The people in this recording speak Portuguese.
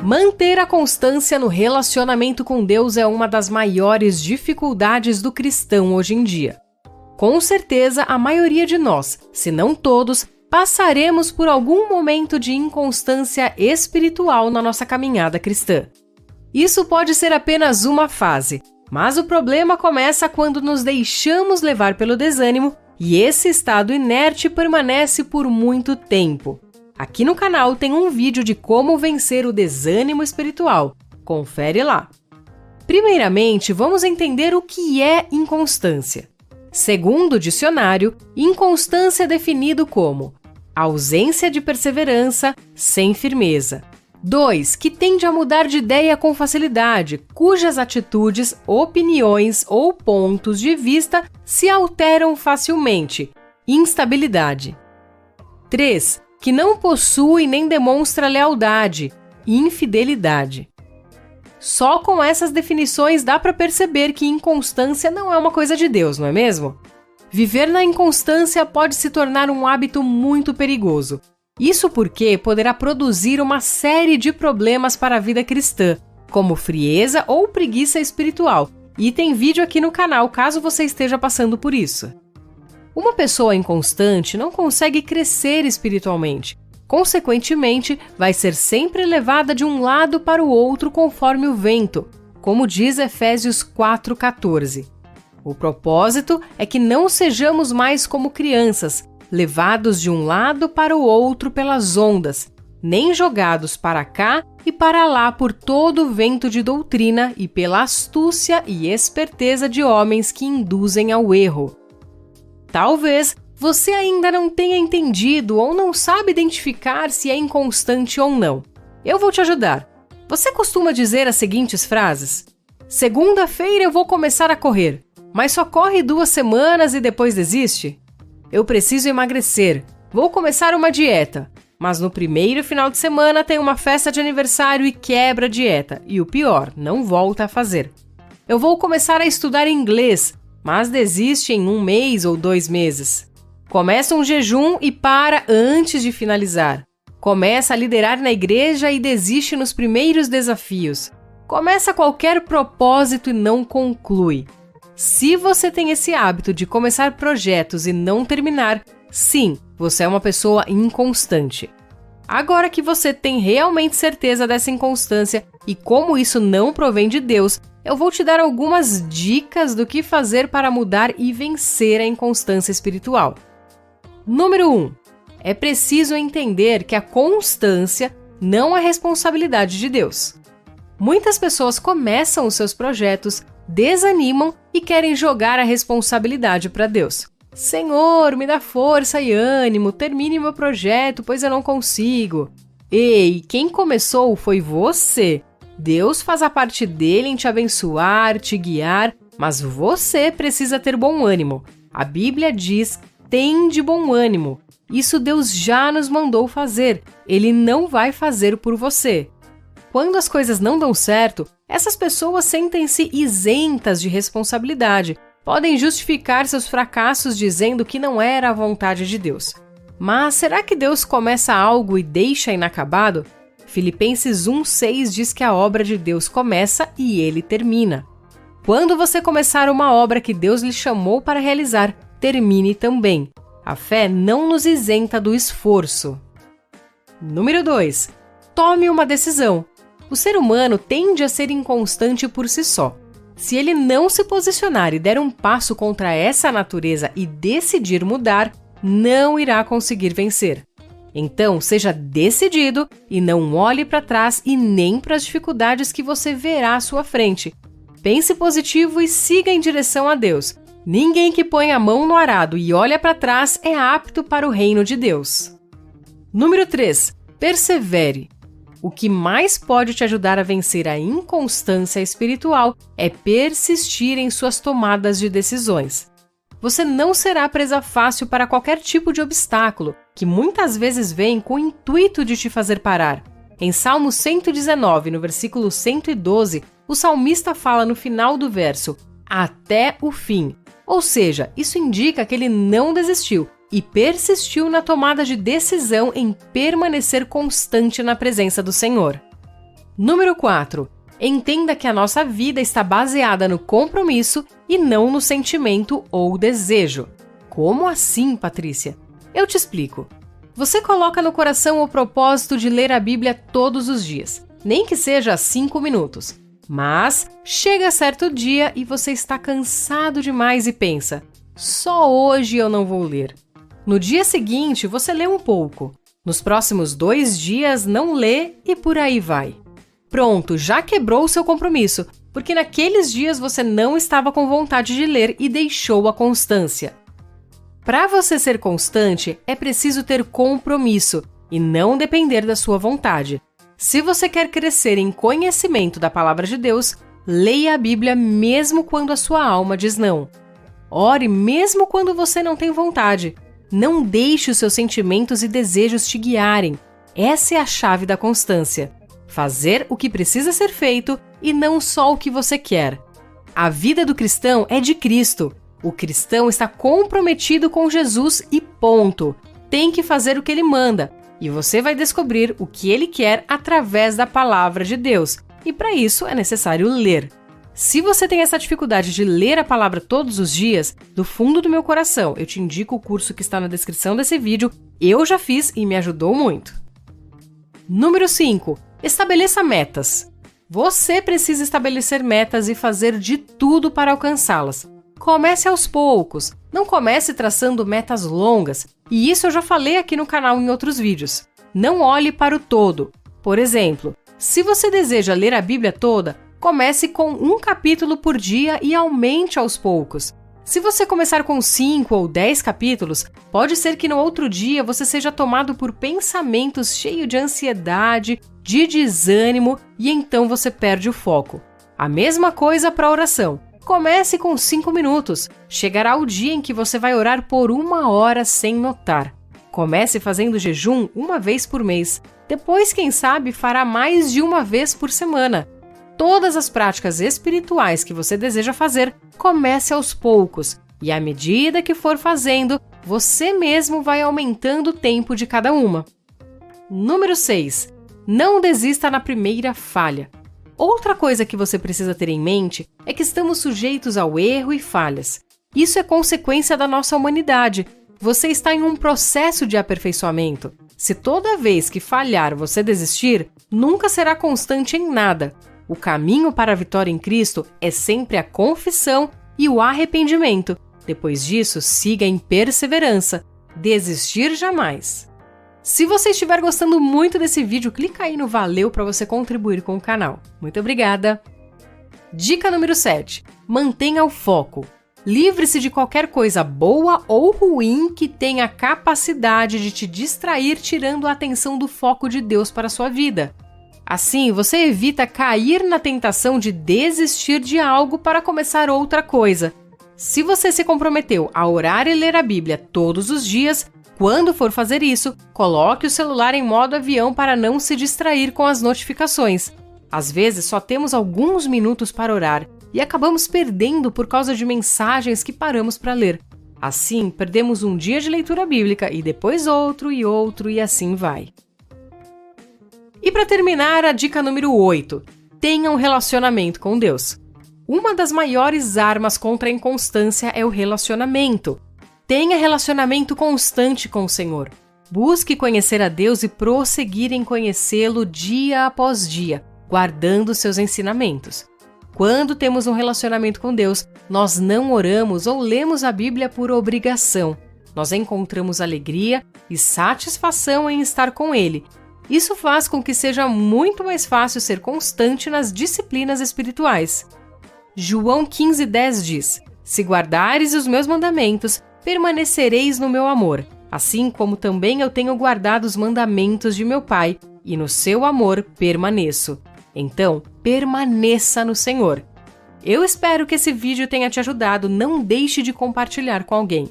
Manter a constância no relacionamento com Deus é uma das maiores dificuldades do cristão hoje em dia. Com certeza, a maioria de nós, se não todos, passaremos por algum momento de inconstância espiritual na nossa caminhada cristã. Isso pode ser apenas uma fase, mas o problema começa quando nos deixamos levar pelo desânimo e esse estado inerte permanece por muito tempo. Aqui no canal tem um vídeo de como vencer o desânimo espiritual. Confere lá. Primeiramente, vamos entender o que é inconstância. Segundo o dicionário, inconstância é definido como ausência de perseverança, sem firmeza. 2. Que tende a mudar de ideia com facilidade, cujas atitudes, opiniões ou pontos de vista se alteram facilmente. Instabilidade. 3. Que não possui nem demonstra lealdade, infidelidade. Só com essas definições dá para perceber que inconstância não é uma coisa de Deus, não é mesmo? Viver na inconstância pode se tornar um hábito muito perigoso. Isso porque poderá produzir uma série de problemas para a vida cristã, como frieza ou preguiça espiritual, e tem vídeo aqui no canal caso você esteja passando por isso. Uma pessoa inconstante não consegue crescer espiritualmente. Consequentemente, vai ser sempre levada de um lado para o outro conforme o vento, como diz Efésios 4,14. O propósito é que não sejamos mais como crianças, levados de um lado para o outro pelas ondas, nem jogados para cá e para lá por todo o vento de doutrina e pela astúcia e esperteza de homens que induzem ao erro. Talvez você ainda não tenha entendido ou não sabe identificar se é inconstante ou não. Eu vou te ajudar. Você costuma dizer as seguintes frases: segunda-feira eu vou começar a correr, mas só corre 2 semanas e depois desiste? Eu preciso emagrecer, vou começar uma dieta, mas no primeiro final de semana tem uma festa de aniversário e quebra a dieta, e o pior, não volta a fazer. Eu vou começar a estudar inglês, mas desiste em 1 mês ou 2 meses. Começa um jejum e para antes de finalizar. Começa a liderar na igreja e desiste nos primeiros desafios. Começa qualquer propósito e não conclui. Se você tem esse hábito de começar projetos e não terminar, sim, você é uma pessoa inconstante. Agora que você tem realmente certeza dessa inconstância e como isso não provém de Deus, eu vou te dar algumas dicas do que fazer para mudar e vencer a inconstância espiritual. Número 1. É preciso entender que a constância não é responsabilidade de Deus. Muitas pessoas começam os seus projetos, desanimam e querem jogar a responsabilidade para Deus. Senhor, me dá força e ânimo, termine meu projeto, pois eu não consigo. Ei, quem começou foi você. Deus faz a parte dele em te abençoar, te guiar, mas você precisa ter bom ânimo. A Bíblia diz: tem de bom ânimo. Isso Deus já nos mandou fazer. Ele não vai fazer por você. Quando as coisas não dão certo, essas pessoas sentem-se isentas de responsabilidade. Podem justificar seus fracassos dizendo que não era a vontade de Deus. Mas será que Deus começa algo e deixa inacabado? Filipenses 1,6 diz que a obra de Deus começa e ele termina. Quando você começar uma obra que Deus lhe chamou para realizar, termine também. A fé não nos isenta do esforço. Número 2. Tome uma decisão. O ser humano tende a ser inconstante por si só. Se ele não se posicionar e der um passo contra essa natureza e decidir mudar, não irá conseguir vencer. Então, seja decidido e não olhe para trás e nem para as dificuldades que você verá à sua frente. Pense positivo e siga em direção a Deus. Ninguém que põe a mão no arado e olha para trás é apto para o reino de Deus. Número 3. Persevere. O que mais pode te ajudar a vencer a inconstância espiritual é persistir em suas tomadas de decisões. Você não será presa fácil para qualquer tipo de obstáculo, que muitas vezes vem com o intuito de te fazer parar. Em Salmo 119, no versículo 112, o salmista fala no final do verso, até o fim. Ou seja, isso indica que ele não desistiu e persistiu na tomada de decisão em permanecer constante na presença do Senhor. Número 4. Entenda que a nossa vida está baseada no compromisso e não no sentimento ou desejo. Como assim, Patrícia? Eu te explico. Você coloca no coração o propósito de ler a Bíblia todos os dias, nem que seja 5 minutos. Mas chega certo dia e você está cansado demais e pensa: só hoje eu não vou ler. No dia seguinte, você lê um pouco. Nos próximos 2 dias, não lê e por aí vai. Pronto, já quebrou o seu compromisso, porque naqueles dias você não estava com vontade de ler e deixou a constância. Para você ser constante, é preciso ter compromisso e não depender da sua vontade. Se você quer crescer em conhecimento da Palavra de Deus, leia a Bíblia mesmo quando a sua alma diz não. Ore mesmo quando você não tem vontade. Não deixe os seus sentimentos e desejos te guiarem. Essa é a chave da constância. Fazer o que precisa ser feito e não só o que você quer. A vida do cristão é de Cristo. O cristão está comprometido com Jesus e ponto. Tem que fazer o que ele manda. E você vai descobrir o que ele quer através da palavra de Deus. E para isso é necessário ler. Se você tem essa dificuldade de ler a palavra todos os dias, do fundo do meu coração, eu te indico o curso que está na descrição desse vídeo. Eu já fiz e me ajudou muito. Número 5. Estabeleça metas. Você precisa estabelecer metas e fazer de tudo para alcançá-las. Comece aos poucos, não comece traçando metas longas, e isso eu já falei aqui no canal em outros vídeos. Não olhe para o todo. Por exemplo, se você deseja ler a Bíblia toda, comece com 1 capítulo por dia e aumente aos poucos. Se você começar com 5 ou 10 capítulos, pode ser que no outro dia você seja tomado por pensamentos cheios de ansiedade, de desânimo, e então você perde o foco. A mesma coisa para a oração. Comece com 5 minutos. Chegará o dia em que você vai orar por 1 hora sem notar. Comece fazendo jejum 1 vez por mês. Depois, quem sabe, fará mais de 1 vez por semana. Todas as práticas espirituais que você deseja fazer, comece aos poucos. E à medida que for fazendo, você mesmo vai aumentando o tempo de cada uma. Número 6. Não desista na primeira falha. Outra coisa que você precisa ter em mente é que estamos sujeitos ao erro e falhas. Isso é consequência da nossa humanidade. Você está em um processo de aperfeiçoamento. Se toda vez que falhar você desistir, nunca será constante em nada. O caminho para a vitória em Cristo é sempre a confissão e o arrependimento. Depois disso, siga em perseverança. Desistir jamais. Se você estiver gostando muito desse vídeo, clica aí no valeu para você contribuir com o canal. Muito obrigada! Dica número 7. Mantenha o foco. Livre-se de qualquer coisa boa ou ruim que tenha a capacidade de te distrair, tirando a atenção do foco de Deus para a sua vida. Assim, você evita cair na tentação de desistir de algo para começar outra coisa. Se você se comprometeu a orar e ler a Bíblia todos os dias, quando for fazer isso, coloque o celular em modo avião para não se distrair com as notificações. Às vezes, só temos alguns minutos para orar e acabamos perdendo por causa de mensagens que paramos para ler. Assim, perdemos um dia de leitura bíblica e depois outro e assim vai. E para terminar, a dica número 8. Tenha um relacionamento com Deus. Uma das maiores armas contra a inconstância é o relacionamento. Tenha relacionamento constante com o Senhor. Busque conhecer a Deus e prosseguir em conhecê-lo dia após dia, guardando seus ensinamentos. Quando temos um relacionamento com Deus, nós não oramos ou lemos a Bíblia por obrigação. Nós encontramos alegria e satisfação em estar com Ele. Isso faz com que seja muito mais fácil ser constante nas disciplinas espirituais. João 15:10 diz: Se guardares os meus mandamentos, permanecereis no meu amor, assim como também eu tenho guardado os mandamentos de meu Pai, e no seu amor permaneço. Então, permaneça no Senhor. Eu espero que esse vídeo tenha te ajudado. Não deixe de compartilhar com alguém.